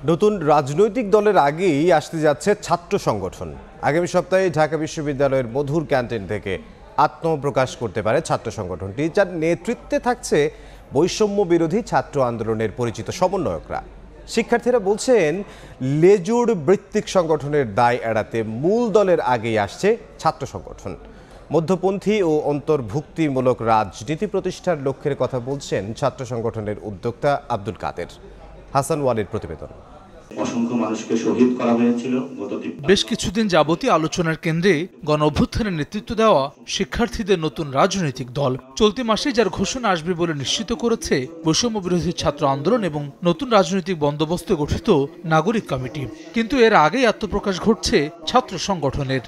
নতুন রাজনৈতিক দলের আগেই আসতে যাচ্ছে ছাত্র সংগঠন। আগামী সপ্তাহে ঢাকা বিশ্ববিদ্যালয়ের মধুর ক্যান্টিন থেকে আত্মপ্রকাশ করতে পারে ছাত্র সংগঠনটি, যার নেতৃত্বে থাকছে বৈষম্য বিরোধী ছাত্র আন্দোলনের পরিচিত সমন্বয়করা। শিক্ষার্থীরা বলছেন, লেজুর বৃত্তিক সংগঠনের দায় এড়াতে মূল দলের আগেই আসছে ছাত্র সংগঠন। মধ্যপন্থী ও অন্তর্ভুক্তিমূলক রাজনীতি প্রতিষ্ঠার লক্ষ্যের কথা বলছেন ছাত্র সংগঠনের উদ্যোক্তা আব্দুল কাদের। হাসান ওয়ালির প্রতিবেদন। অসংখ্য মানুষকে শহীদ করা হয়েছিল। বেশ কিছুদিন যাবতীয় আলোচনার কেন্দ্রে গণ অভ্যুত্থানের নেতৃত্ব দেওয়া শিক্ষার্থীদের নতুন রাজনৈতিক দল। চলতি মাসে যার ঘোষণা আসবে বলে নিশ্চিত করেছে বৈষম্য বিরোধী ছাত্র আন্দোলন এবং নতুন রাজনৈতিক বন্দোবস্তে গঠিত নাগরিক কমিটি। কিন্তু এর আগেই আত্মপ্রকাশ ঘটছে ছাত্র সংগঠনের।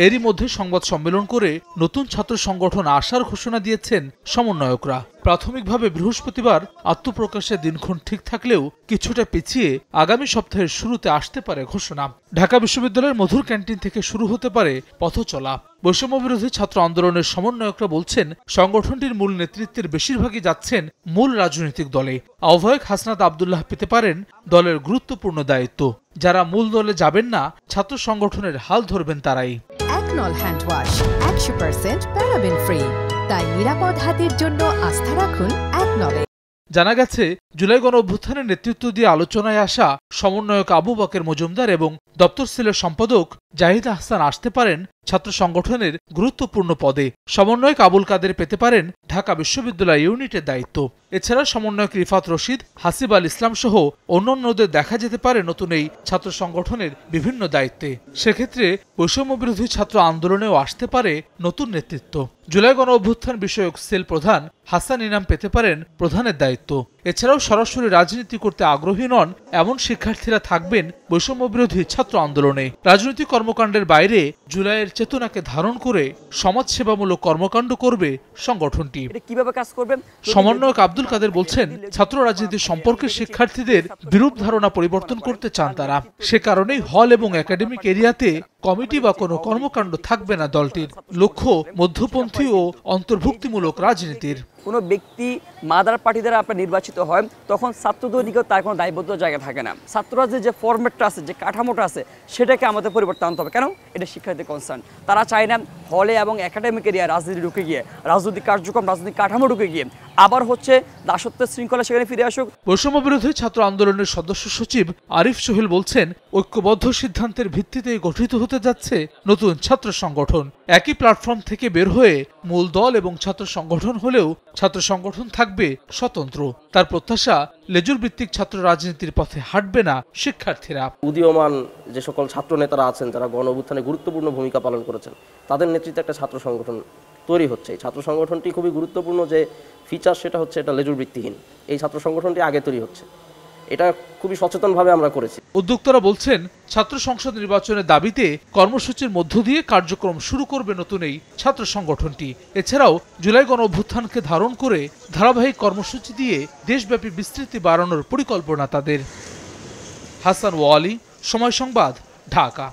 এরই মধ্যে সংবাদ সম্মেলন করে নতুন ছাত্র সংগঠন আসার ঘোষণা দিয়েছেন সমন্বয়করা। প্রাথমিকভাবে বৃহস্পতিবার আত্মপ্রকাশের দিনক্ষণ ঠিক থাকলেও কিছুটা পিছিয়ে আগামী সপ্তাহের শুরুতে আসতে পারে ঘোষণা। ঢাকা বিশ্ববিদ্যালয়ের মধুর ক্যান্টিন থেকে শুরু হতে পারে পথ চলা। বৈষম্য বিরোধী ছাত্র আন্দোলনের সমন্বয়করা বলছেন, সংগঠনটির মূল নেতৃত্বের বেশিরভাগই যাচ্ছেন মূল রাজনৈতিক দলে। আহ্বায়ক হাসনাত আব্দুল্লাহ পেতে পারেন দলের গুরুত্বপূর্ণ দায়িত্ব। যারা মূল দলে যাবেন না, ছাত্র সংগঠনের হাল ধরবেন তারাই। একনল হ্যান্ড ওয়াশ 100% প্যারাবেন ফ্রি, তাই নিরাপদ হাতের জন্য আস্থা রাখুন একনলে। জানা গেছে, জুলাই গণ অভ্যুত্থানের নেতৃত্ব দিয়ে আলোচনায় আসা সমন্বয়ক আবু বকের মজুমদার এবং দপ্তর সেলের সম্পাদক জাহিদ আহসান আসতে পারেন ছাত্র সংগঠনের গুরুত্বপূর্ণ পদে। সমন্বয়ক আবুল কাদের পেতে পারেন ঢাকা বিশ্ববিদ্যালয় ইউনিটের দায়িত্ব। এছাড়া সমন্বয়ক রিফাত রশিদ, হাসিব আল ইসলাম সহ অন্যান্যদের দেখা যেতে পারে নতুন এই ছাত্র সংগঠনের বিভিন্ন দায়িত্বে। সেক্ষেত্রে বৈষম্য বিরোধী ছাত্র আন্দোলনেও আসতে পারে নতুন নেতৃত্ব। জুলাই গণ অভ্যুত্থান বিষয়ক সেল প্রধান হাসান ইনাম পেতে পারেন প্রধানের দায়িত্ব। এছাড়াও সরাসরি রাজনীতি করতে আগ্রহী নন এমন শিক্ষার্থীরা থাকবেন বৈষম্য বিরোধী ছাত্র আন্দোলনে। রাজনৈতিক কর্মকাণ্ডের বাইরে জুলাইয়ের চেতনাকে ধারণ করে সমাজসেবামূলক কর্মকাণ্ড করবে সংগঠনটি। কিভাবে কাজ করবে? সমন্বয়ক আব্দুল কাদের বলছেন, ছাত্র রাজনীতি সম্পর্কে শিক্ষার্থীদের বিরূপ ধারণা পরিবর্তন করতে চান তারা। সে কারণেই হল এবং একাডেমিক এরিয়াতে কমিটি বা কোনো কর্মকাণ্ড থাকবে না দলটির। লক্ষ্য মধ্যপন্থী ও অন্তর্ভুক্তিমূলক রাজনীতির। কোনো ব্যক্তি মাদার পার্টি দ্বারা আপনার নির্বাচিত হয়, তখন ছাত্রদের নিকট তার কোনো দায়বদ্ধ জায়গা থাকে না। ছাত্ররা যে ফরম্যাটটা আছে, যে কাঠামোটা আছে, সেটাকে আমাদের পরিবর্তন আনতে হবে। কেন? এটা শিক্ষার্থীদের কনসার্ন। তারা চায় না হলে এবং একাডেমিক এরিয়া রাজনীতি ঢুকে গিয়ে, রাজনৈতিক কার্যক্রম, রাজনৈতিক কাঠামো ঢুকে গিয়ে আবার দাসত্বের শৃঙ্খলা সেখানে ফিরে আসুক। বৈষম্য বিরোধী ছাত্র আন্দোলনের সদস্য সচিব আরিফ সোহেল বলছেন, ঐক্যবদ্ধ সিদ্ধান্তের ভিত্তিতে গঠিত হতে যাচ্ছে নতুন ছাত্র সংগঠন। একই প্ল্যাটফর্ম থেকে বের হয়ে মূল দল এবং ছাত্র সংগঠন হলেও ছাত্র সংগঠন থাকবে স্বতন্ত্র। তার প্রত্যাশা, লেজুর ভিত্তিক ছাত্র রাজনীতির পথে হাঁটবে না শিক্ষার্থীরা। উদীয়মান যে সকল ছাত্র নেতারা আছেন, যারা গণ অভ্যুত্থানে গুরুত্বপূর্ণ ভূমিকা পালন করেছেন, তাদের নেতৃত্বে একটা ছাত্র সংগঠন তৈরি হচ্ছে। এই ছাত্র সংগঠনটি খুবই গুরুত্বপূর্ণ যে ফিচার, সেটা হচ্ছে এটা লেজুর ভিত্তিহীন। এই ছাত্র সংগঠনটি আগে তৈরি হচ্ছে, এটা খুবই সচেতনভাবে আমরা করেছি। উদ্যোক্তারা বলছেন, ছাত্র সংসদ নির্বাচনের দাবিতে কর্মসূচির মধ্য দিয়ে কার্যক্রম শুরু করবে নতুন এই ছাত্র সংগঠনটি। এছাড়াও জুলাই গণ অভ্যুত্থানকে ধারণ করে ধারাবাহিক কর্মসূচি দিয়ে দেশব্যাপী বিস্তৃতি বাড়ানোর পরিকল্পনা তাদের। হাসান ওয়ালি, সময় সংবাদ, ঢাকা।